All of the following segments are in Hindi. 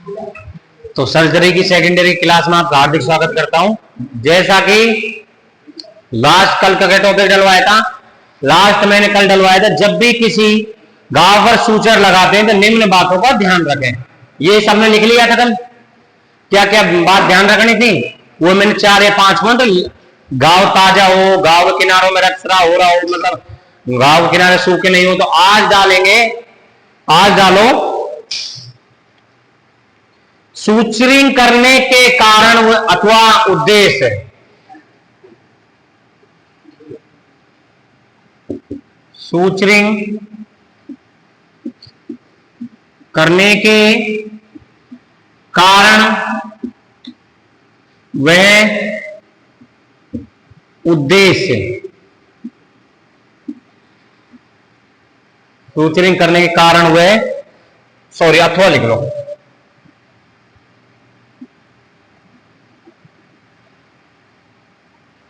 तो सर्जरी की सेकेंडरी क्लास में आपका हार्दिक स्वागत करता हूं। जैसा कि लास्ट कल का टॉपिक डलवाया था, लास्ट मैंने कल डलवाया था, जब भी किसी घाव पर सूचर लगाते हैं तो निम्न बातों का ध्यान रखें। ये सबने लिख लिया था कल, क्या क्या बात ध्यान रखनी थी वो मैंने 4 या 5 मिनट। घाव ताजा हो, घाव के किनारों में रक्तस्राव हो रहा हो, मतलब घाव के किनारे सूखे नहीं हो, तो आज डालेंगे। आज डालो सूचरिंग करने के कारण अथवा उद्देश्य। सूचरिंग करने के कारण वह उद्देश्य। सूचरिंग करने के कारण वह, सॉरी अथवा लिख लो,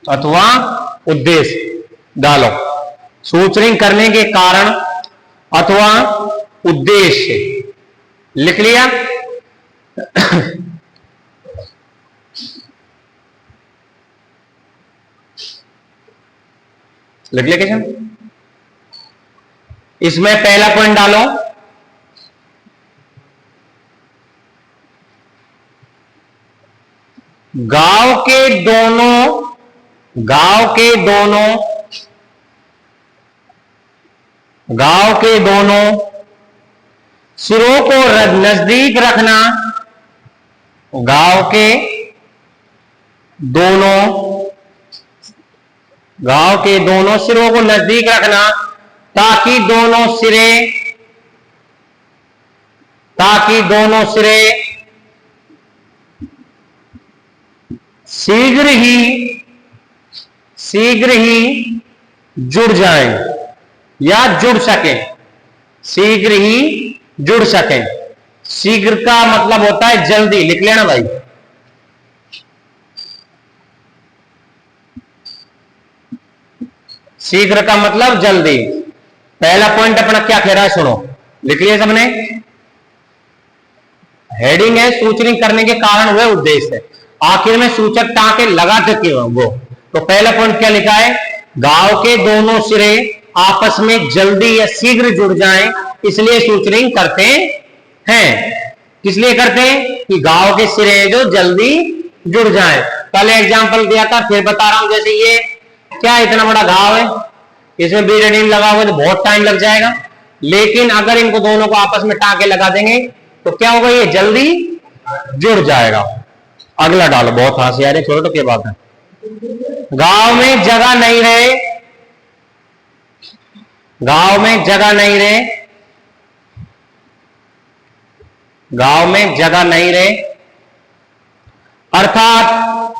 अथवा उद्देश्य डालो। सूचरिंग करने के कारण अथवा उद्देश्य लिख लिया। लिख लिया क्या? इसमें पहला पॉइंट डालो, गांव के दोनों सिरों को नजदीक रखना। गांव के दोनों सिरों को नजदीक रखना ताकि दोनों सिरे शीघ्र ही जुड़ जाएं या जुड़ सकें। शीघ्र ही जुड़ सकें। शीघ्र का मतलब होता है जल्दी, लिख लेना भाई। शीघ्र का मतलब जल्दी। पहला पॉइंट अपना क्या कह रहा है सुनो, लिख लिया सबने। हेडिंग है सूचरिंग करने के कारण वह उद्देश्य है। आखिर में सूचक टाके लगाते क्यों वो। तो पहला पॉइंट क्या लिखा है, गांव के दोनों सिरे आपस में जल्दी या शीघ्र जुड़ जाएं, इसलिए सूचरिंग करते हैं। किस लिए करते हैं कि गांव के सिरे जो जल्दी जुड़ जाएं। कल एग्जांपल दिया था, फिर बता रहा हूं। जैसे ये क्या इतना बड़ा घाव है, इसमें बीटाडीन लगा हुआ तो बहुत टाइम लग जाएगा, लेकिन अगर इनको दोनों को आपस में टाके लगा देंगे तो क्या होगा, ये जल्दी जुड़ जाएगा। अगला डालो, बहुत हंसी आ रही, छोड़ो तो क्या बात है। गांव में जगह नहीं रहे, गांव में जगह नहीं रहे, गांव में जगह नहीं रहे अर्थात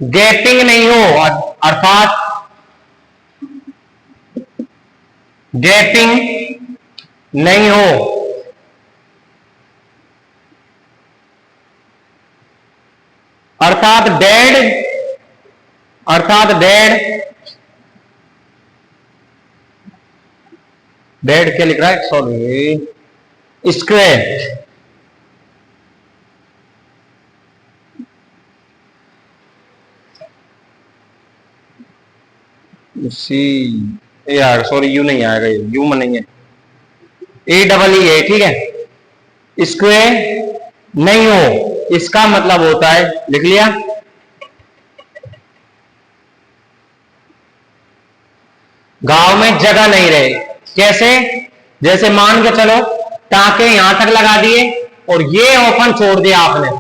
गैपिंग नहीं हो, अर्थात गैपिंग नहीं हो, अर्थात डेड क्या लिख रहा है, सॉरी, स्क्वायर। सी यार सॉरी, यू नहीं आएगा, ये यू में नहीं है, AEE है, ठीक है। स्क्वायर नहीं हो इसका मतलब होता है, लिख लिया, गांव में जगह नहीं रहे। कैसे, जैसे मान के चलो टाके यहां तक लगा दिए और ये ओपन छोड़ दिया आपने,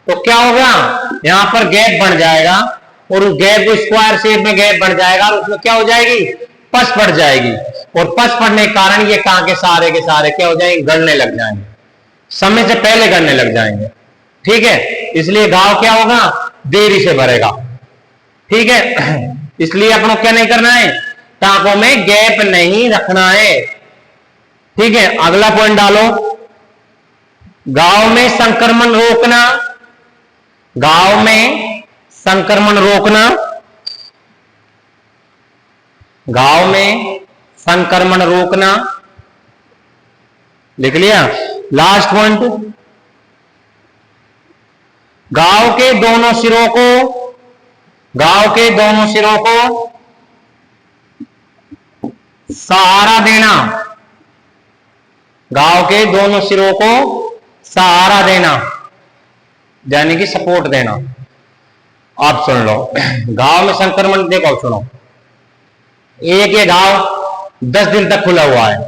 तो क्या होगा, यहां पर गैप बन जाएगा और उस गैप को स्क्वायर शेप में गैप बन जाएगा और उसमें क्या हो जाएगी, पस पड़ जाएगी। और पस पड़ने के कारण ये टाके सारे के सारे क्या हो जाएंगे, गड़ने लग जाएंगे, समय से पहले गड़ने लग जाएंगे, ठीक है। इसलिए गांव क्या होगा, देरी से भरेगा, ठीक है। इसलिए अपनों क्या नहीं करना है, टाकों में गैप नहीं रखना है, ठीक है। अगला पॉइंट डालो, गांव में संक्रमण रोकना, गांव में संक्रमण रोकना, गांव में संक्रमण रोकना, लिख लिया। लास्ट पॉइंट, गांव के दोनों सिरों को, गांव के दोनों सिरों को सहारा देना, गांव के दोनों सिरों को सहारा देना यानी कि सपोर्ट देना। आप सुन लो, गांव में संक्रमण देखो, सुनो, एक ये गांव 10 दिन तक खुला हुआ है।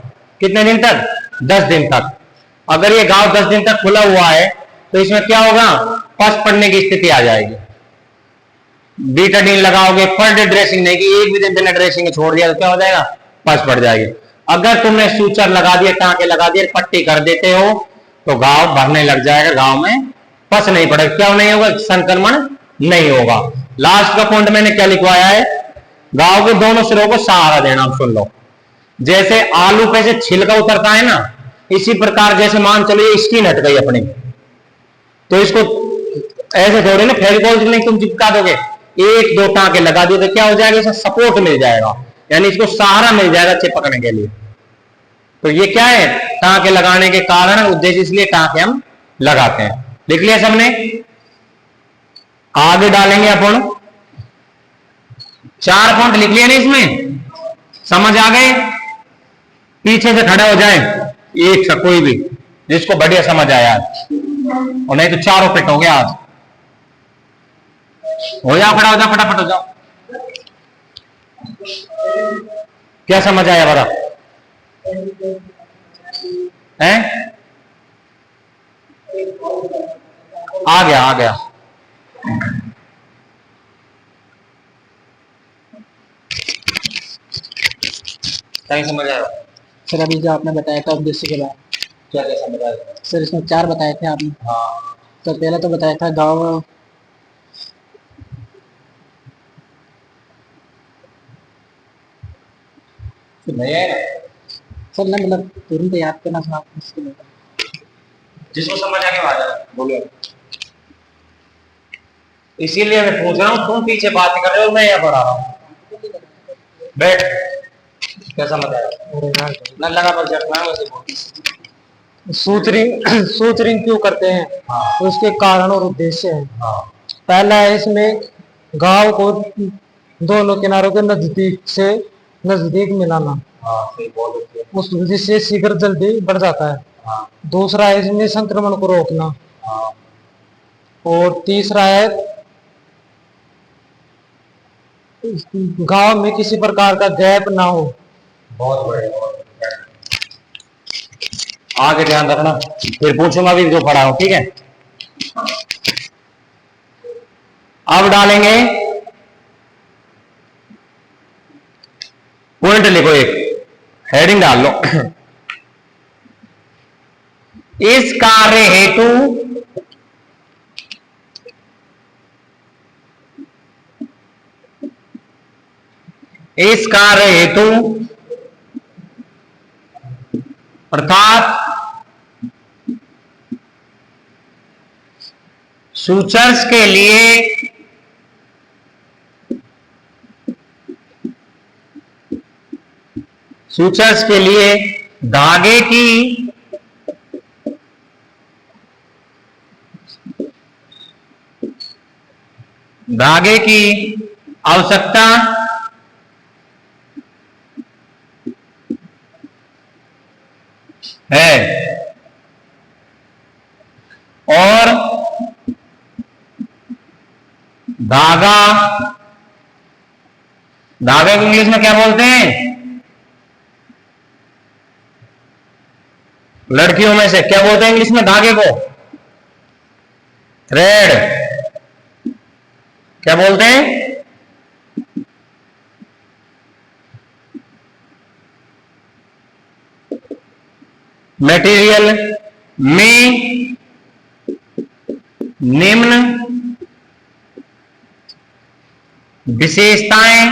कितने दिन तक? 10 दिन तक। अगर ये गांव 10 दिन तक खुला हुआ है तो इसमें क्या होगा? पस पड़ने की स्थिति आ जाएगी। बीटाडीन लगाओगे, पर डे ड्रेसिंग नहीं की, एक भी दिन बिना ड्रेसिंग छोड़ दिया तो क्या हो जाएगा? पस पड़ जाएगी। अगर तुमने सूचर लगा दिए, टांके लगा दिए, पट्टी कर देते हो तो गांव भरने लग जाएगा, गांव में पस नहीं पड़ेगा। क्या नहीं होगा? संक्रमण नहीं होगा। लास्ट का पॉइंट मैंने क्या लिखवाया है? गांव के दोनों सिरों को सहारा देना। सुन लो, जैसे आलू पे से छिलका उतरता है ना, इसी प्रकार जैसे मान चलो ये स्किन हट गई अपनी, तो इसको ऐसे थोड़े ना फेविकोल नहीं तुम चिपका दोगे, एक दो टांके लगा दिए तो क्या हो जाएगा? इसे सपोर्ट मिल जाएगा, यानी इसको सहारा मिल जाएगा चिपकने के लिए। तो ये क्या है? टांके लगाने के कारण उद्देश्य, इसलिए टांके हम लगाते हैं। लिख लिया सबने? आगे डालेंगे अपन 4 पॉइंट लिख लिया ना इसमें, समझ आ गए? पीछे से खड़ा हो जाए एक से कोई भी जिसको बढ़िया समझ आया, और नहीं तो चारों पिट हो गया आज। हो जाओ, खड़ा हो जाओ, फटाफट हो जाओ। क्या समझ आया बड़ा? हैं? आ गया, आ गया। सही समझ आया सर? अभी जो आपने बताया था उद्देश्य के बाद, क्या क्या समझ आया सर इसमें 4 बताए थे आपने। हाँ, तो पहला तो बताया था गांव, नहीं है ना? सर ना मतलब तुरंत याद करना थोड़ा मुश्किल होता है। जिसको समझ आके आ जाए बोलो। इसीलिए मैं पूछ रहा हूँ, तुम पीछे बात कर रहे हो, मैं यहाँ पर आ रहा हूँ। बैठ। क्या समझ आया? न लगा पर जटना वैसे बोल। सूत्रिंग सूत्रिंग क्यों करते हैं? हाँ, उसके कारण और उद्देश्य है। हाँ, पहला है इसमें गांव को दोनों किनारों के नजदीक मिलाना, हाँ, सही बोल रहे हो। उस जिससे शीघ्र जल्दी बढ़ जाता है। हाँ, दूसरा है इसमें संक्रमण को रोकना, हाँ, और तीसरा है गांव में किसी प्रकार का गैप ना हो। बहुत बढ़िया, बहुत बढ़िया। आगे ध्यान रखना, फिर पूछूंगा भी जो पढ़ा हूं, ठीक है? अब डालेंगे पॉइंट, लिखो, एक हेडिंग डाल लो। इस कार्य हेतु अर्थात सूचर्स के लिए धागे की आवश्यकता है, और धागा को इंग्लिश में क्या बोलते हैं? लड़कियों में से क्या बोलते हैं इंग्लिश में धागे को? थ्रेड। क्या बोलते हैं? मटेरियल में निम्न विशेषताएं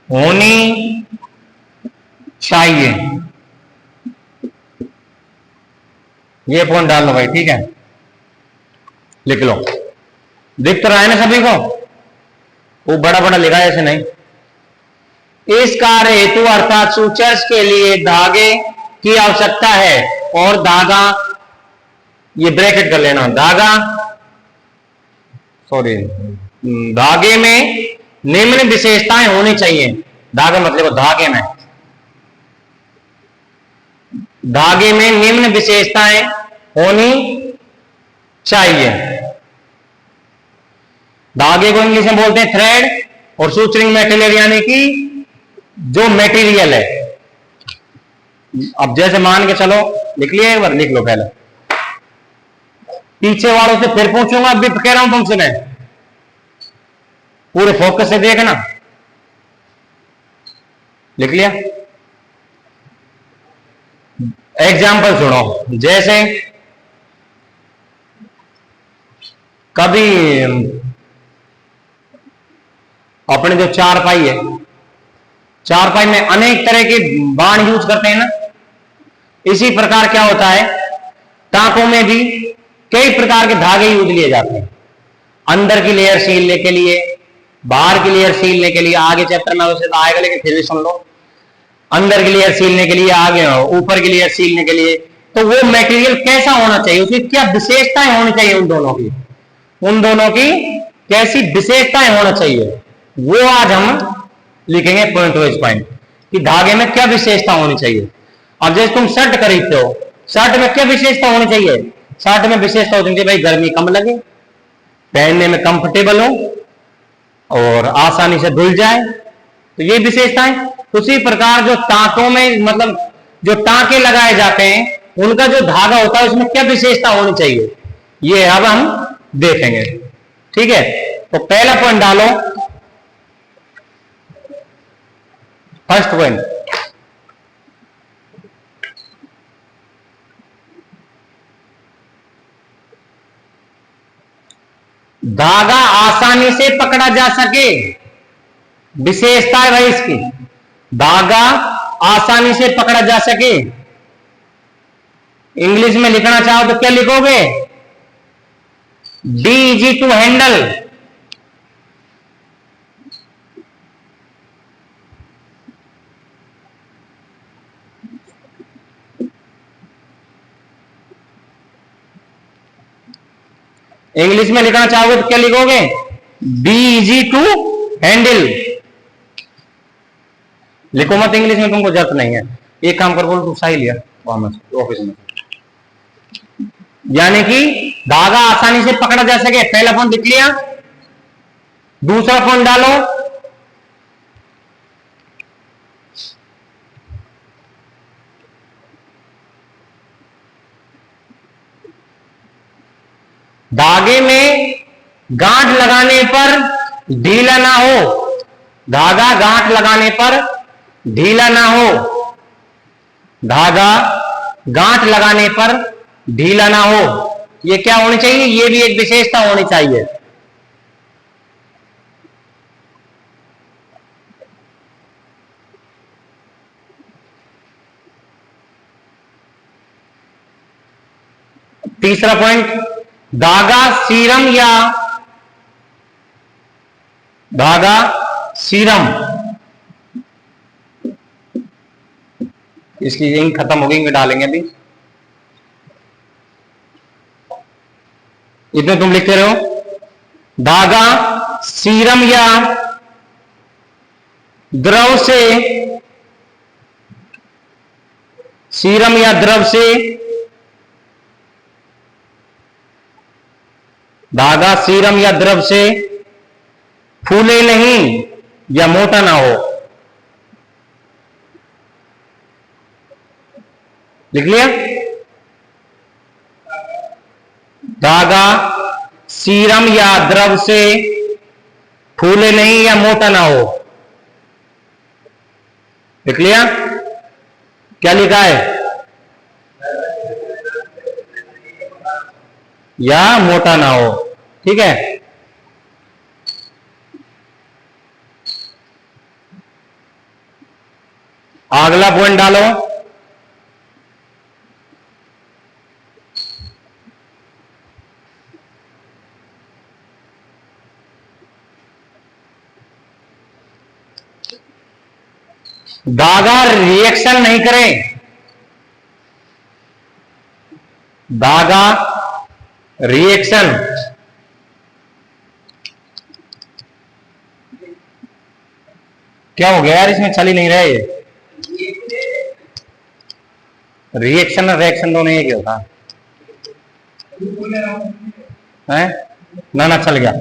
होनी चाहिए। ये पॉइंट डाल लो भाई, ठीक है? लिख लो। दिख तो रहा है ना सभी को? वो बड़ा बड़ा लिखा है, ऐसे नहीं। इस कार्य हेतु अर्थात सूचर्स के लिए धागे की आवश्यकता है और धागा, ये ब्रैकेट कर लेना, धागा सॉरी धागे में निम्न विशेषताएं होनी चाहिए। धागा मतलब धागे में, धागे में निम्न विशेषताएं होनी चाहिए। धागे को इंग्लिश में बोलते हैं थ्रेड, और सूचरिंग मेटेरियल यानी कि जो मेटेरियल है। अब जैसे मान के चलो, लिख लिया एक बार, लिख लो पहले, पीछे वालों से फिर पूछूंगा, अभी कह रहा हूं तुमसे मैं, पूरे फोकस से देखना। लिख लिया? एग्जाम्पल सुनो, जैसे कभी अपने जो चारपाई है, चारपाई में अनेक तरह के बाण यूज करते हैं ना, इसी प्रकार क्या होता है, टाकों में भी कई प्रकार के धागे यूज लिए जाते हैं। अंदर की लेयर सीलने के लिए, बाहर की लेयर सीलने के लिए, आगे चैप्टर में उसे तो आएगा लेकिन फिर भी सुन लो। अंदर की लेयर सीलने के लिए, आगे ऊपर की लेयर सीलने के लिए, तो वो मटेरियल कैसा होना चाहिए, उसकी क्या विशेषताएं होनी चाहिए, उन दोनों की कैसी विशेषताएं होना चाहिए, वो आज हम लिखेंगे पॉइंट वाइज पॉइंट, कि धागे में क्या विशेषता होनी चाहिए। अब जैसे तुम शर्ट खरीदते हो, शर्ट में क्या विशेषता होनी चाहिए, शर्ट में विशेषता होनी चाहिए भाई गर्मी कम लगे, पहनने में कंफर्टेबल हो और आसानी से धुल जाए, तो ये विशेषताएं। उसी प्रकार जो टाकों में, मतलब जो टाके लगाए जाते हैं, उनका जो धागा होता है उसमें क्या विशेषता होनी चाहिए, ये अब हम देखेंगे। ठीक है, तो पहला पॉइंट डालो, फर्स्ट पॉइंट, धागा आसानी से पकड़ा जा सके, विशेषता है भाई इसकी, धागा आसानी से पकड़ा जा सके। इंग्लिश में लिखना चाहो तो क्या लिखोगे, be easy to handle. English में लिखना चाहोगे तो क्या लिखोगे, बी इजी टू हैंडल। लिखो मत इंग्लिश में, तुमको जरूरत नहीं है। एक काम कर, बोल तू सही लिया ऑफिस में, यानी कि धागा आसानी से पकड़ा जा सके, पहला पॉइंट लिख लिया। दूसरा पॉइंट डालो, धागे में गांठ लगाने पर ढीला ना हो, धागा गांठ लगाने पर ढीला ना हो, धागा गांठ लगाने पर ढीला ना हो, ये क्या होनी चाहिए, ये भी एक विशेषता होनी चाहिए। तीसरा पॉइंट, धागा सीरम, इसकी इंक खत्म हो गई, इंक डालेंगे अभी। इतने तुम लिखते रहो, धागा सीरम या द्रव से, सीरम या द्रव से, धागा सीरम या द्रव से फूले नहीं या मोटा ना हो। लिख लिया, धागा सीरम या द्रव से फूले नहीं या मोटा ना हो। लिख लिया, क्या लिखा है, या मोटा ना हो। ठीक है, अगला पॉइंट डालो, धागा रिएक्शन नहीं करे, धागा रिएक्शन क्या हो गया यार, इसमें चल ही नहीं रहा ये। रिएक्शन और रिएक्शन दोनों एक ही होता है। ना ना चल गया।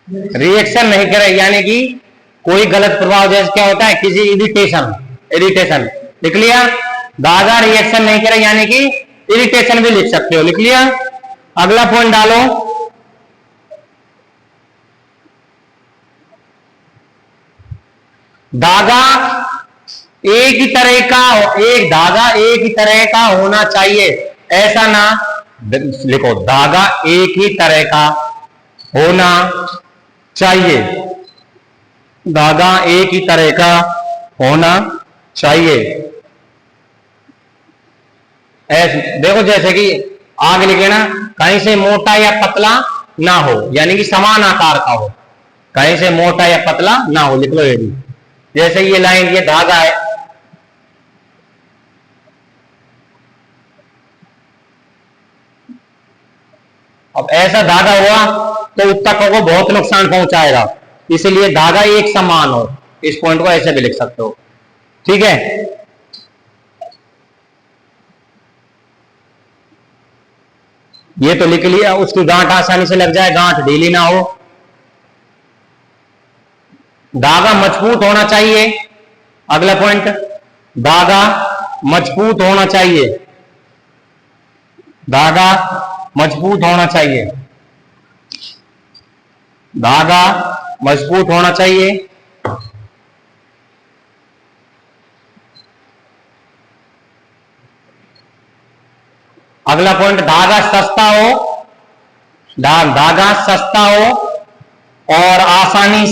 रिएक्शन नहीं करे यानी कि कोई गलत प्रभाव, जैसे क्या होता है किसी इरिटेशन, इरिटेशन लिख लिया। धागा रिएक्शन नहीं करे यानी कि इरिटेशन भी लिख सकते हो, लिख लिया। अगला पॉइंट डालो, धागा एक ही तरह का, एक धागा एक ही तरह का होना चाहिए, ऐसा ना लिखो। धागा एक ही तरह का होना चाहिए, धागा एक ही तरह का होना चाहिए। ऐसे देखो, जैसे कि आगे लिखे ना, कहीं से मोटा या पतला ना हो, यानी कि समान आकार का हो, कहीं से मोटा या पतला ना हो, लिख लो ये भी। जैसे ये लाइन, ये धागा है, अब ऐसा धागा हुआ तो उत्तकों को बहुत नुकसान पहुंचाएगा, इसलिए धागा एक समान हो। इस पॉइंट को ऐसे भी लिख सकते हो, ठीक है। ये तो लिख लिया, उसकी गांठ आसानी से लग जाए, गांठ ढीली ना हो। धागा मजबूत होना चाहिए, अगला पॉइंट, धागा मजबूत होना चाहिए, धागा मजबूत होना चाहिए, धागा मजबूत होना चाहिए। अगला पॉइंट, धागा सस्ता हो, धागा सस्ता हो और आसानी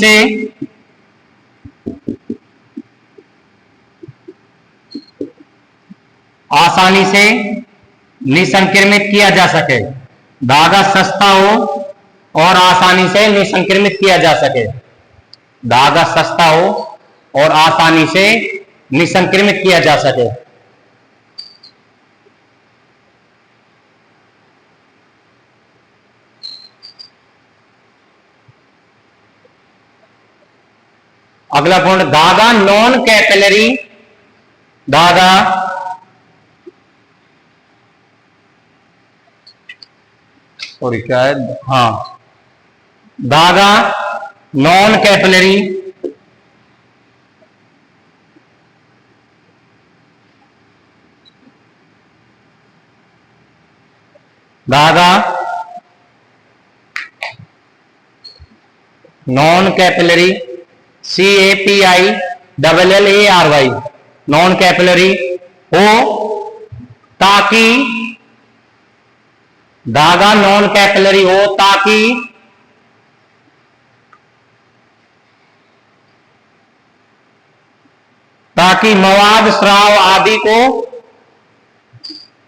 से निसंक्रमित किया जा सके, धागा सस्ता हो और आसानी से निसंक्रमित किया जा सके, धागा सस्ता हो और आसानी से निसंक्रमित किया जा सके। अगला पॉइंट, धागा नॉन कैपिलरी, धागा और क्या है, हाँ, धागा नॉन कैपिलरी, धागा non capillary, CAPILLARY, non capillary हो, ताकि धागा नॉन कैपिलरी हो ताकि मवाद स्राव आदि को,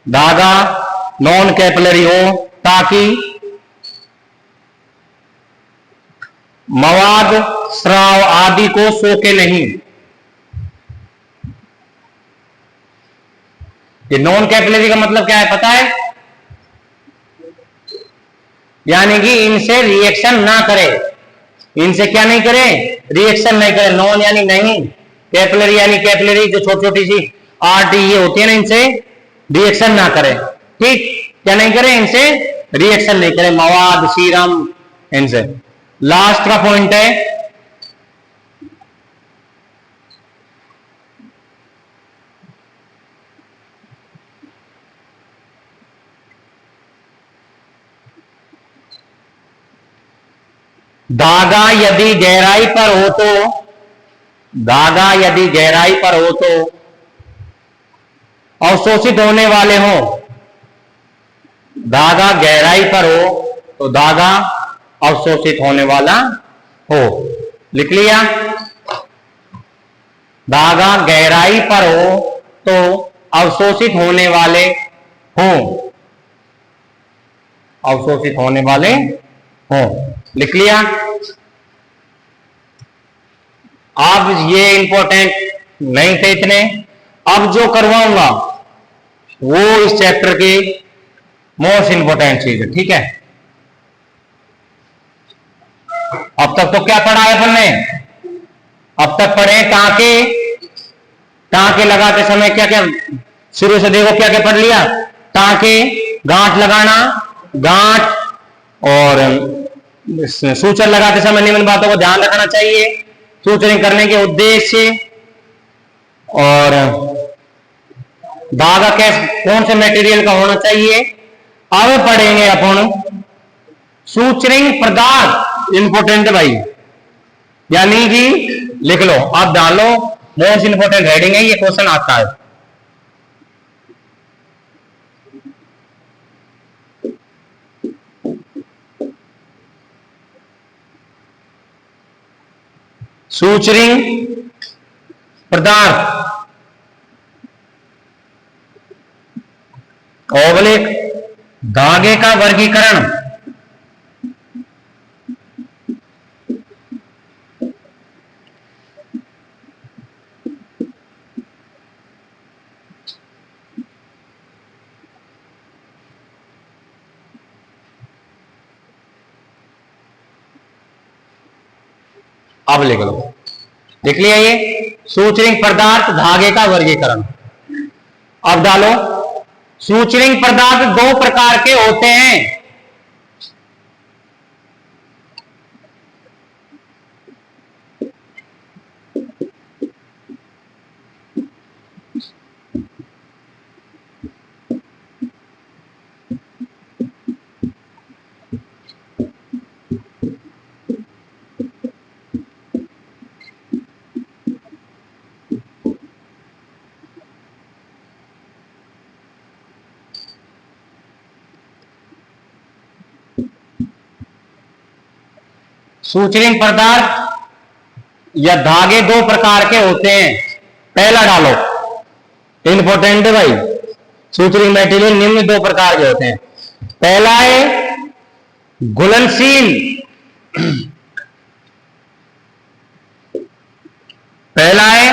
धागा नॉन कैपिलरी हो ताकि मवाद स्राव आदि को सोके नहीं। ये नॉन कैपिलरी का मतलब क्या है पता है, यानी कि इनसे रिएक्शन ना करे, इनसे क्या नहीं करे, रिएक्शन नहीं करे। नॉन यानी नहीं, कैपिलरी यानी कैपिलरी जो छोटी छोटी सी आरटी ये होती है ना, इनसे रिएक्शन ना करे, ठीक, क्या नहीं करे, इनसे रिएक्शन नहीं करे, मवाद सीरम इनसे। लास्ट का पॉइंट है, धागा यदि गहराई पर हो तो, धागा यदि गहराई पर हो तो अवशोषित होने वाले हो, धागा गहराई पर हो तो धागा अवशोषित होने वाला हो, लिख लिया। धागा गहराई पर हो तो अवशोषित होने वाले हो, अवशोषित होने वाले हो, लिख लिया। अब ये इंपॉर्टेंट नहीं थे इतने। अब जो करवाऊंगा वो इस चैप्टर की मोस्ट इंपॉर्टेंट चीज है, ठीक है। अब तक तो क्या पढ़ा है अपन ने? अब तक पढ़े टांके। टांके लगाते समय क्या क्या, शुरू से देखो क्या क्या पढ़ लिया। टांके, गांठ लगाना, गांठ और सूचर लगाते समय निम्न बातों को ध्यान रखना चाहिए। सूचरिंग करने के उद्देश्य और धागा कौन से मटेरियल का होना चाहिए। अब पढ़ेंगे अपन सूचरिंग पदार्थ, इंपोर्टेंट भाई, यानी कि लिख लो, आप डाल लो, मोस्ट इंपोर्टेंट हेडिंग है, ये क्वेश्चन आता है। सूचरिंग पदार्थ ओवलिक धागे का वर्गीकरण। अब लिख लो, लिख लिया ये सूचरिंग पदार्थ धागे का वर्गीकरण। अब डालो, सूचरिंग पदार्थ दो प्रकार के होते हैं। सूचरिंग पदार्थ या धागे दो प्रकार के होते हैं। पहला डालो, इंपोर्टेंट है भाई, सूचरिंग मटेरियल निम्न दो प्रकार के होते हैं। पहला है घुलनशील, पहला है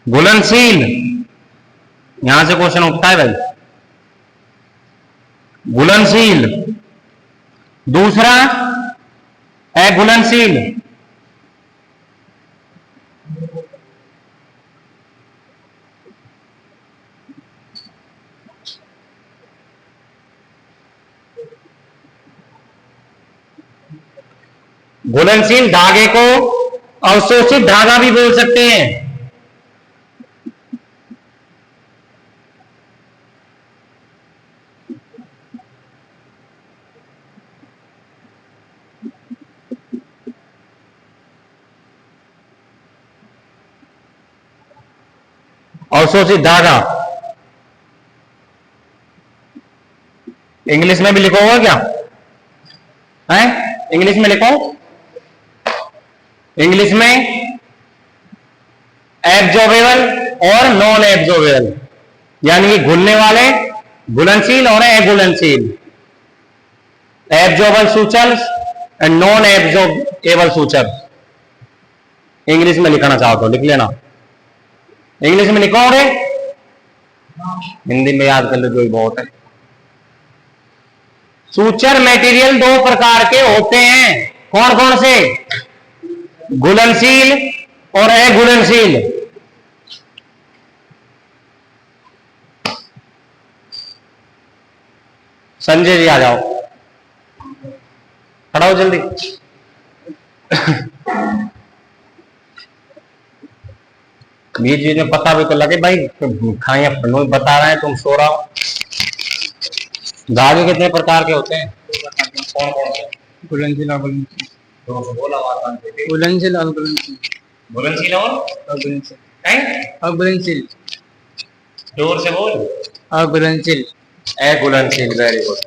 घुलनशील, यहां से क्वेश्चन उठता है भाई, घुलनशील। दूसरा अघुलनशील। घुलनशील धागे को अवशोषित धागा भी बोल सकते हैं। अवशोषित धागा इंग्लिश में भी लिखो होगा क्या है? इंग्लिश में लिखो, इंग्लिश में एब्जॉर्बेबल और नॉन एब्जॉर्बेबल, यानी कि घुलने वाले, घुलनशील और अघुलनशील। Absorbable suture and non absorbable suture. English में लिखना चाहो तो लिख लेना, इंग्लिश में लिखोगे, हिंदी में याद कर लो जो बहुत है। सूचर मटेरियल दो प्रकार के होते हैं, कौन कौन से? घुलनशील और अघुलनशील। संजय जी आ जाओ, खड़ा हो जल्दी। ये चीज में पता भी तो लगे भाई, खाइए बता रहे हैं, तुम सो रहा हो। धागे कितने प्रकार के होते हैं? कौन कौन से? घुलनशील और घुलनशील। घुलनशील और घुलनशील। घुलनशील और अघुलनशील। जोर से बोल। अघुलनशील। अघुलनशील, वेरी गुड।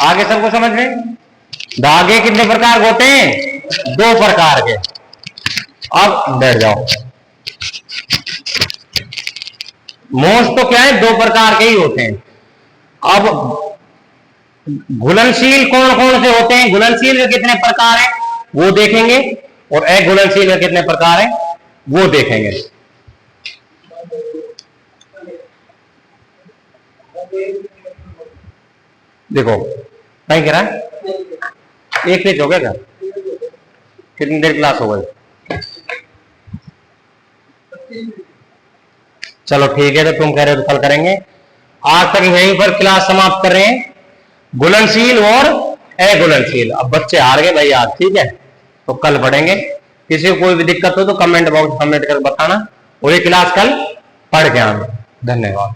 आगे सबको समझ में? धागे कितने प्रकार के होते हैं? दो प्रकार के। अब बैठ जाओ। मोस्ट तो क्या है, दो प्रकार के ही होते हैं। अब घुलनशील कौन कौन से होते हैं? घुलनशील के कितने प्रकार हैं? वो देखेंगे, और अघुलनशील में कितने प्रकार है वो देखेंगे। देखो कहीं कह रहा है एक पेज हो गया क्या? कितनी देर क्लास हो गई? चलो ठीक है, तो तुम कह रहे हो तो कल करेंगे। आज तक यहीं पर क्लास समाप्त कर रहे हैं, घुलनशील और अघुलनशील। अब बच्चे हार गए भाई आज, ठीक है, तो कल पढ़ेंगे। किसी को कोई भी दिक्कत हो तो कमेंट बॉक्स कमेंट कर बताना, और ये क्लास कल पढ़ के आना। धन्यवाद।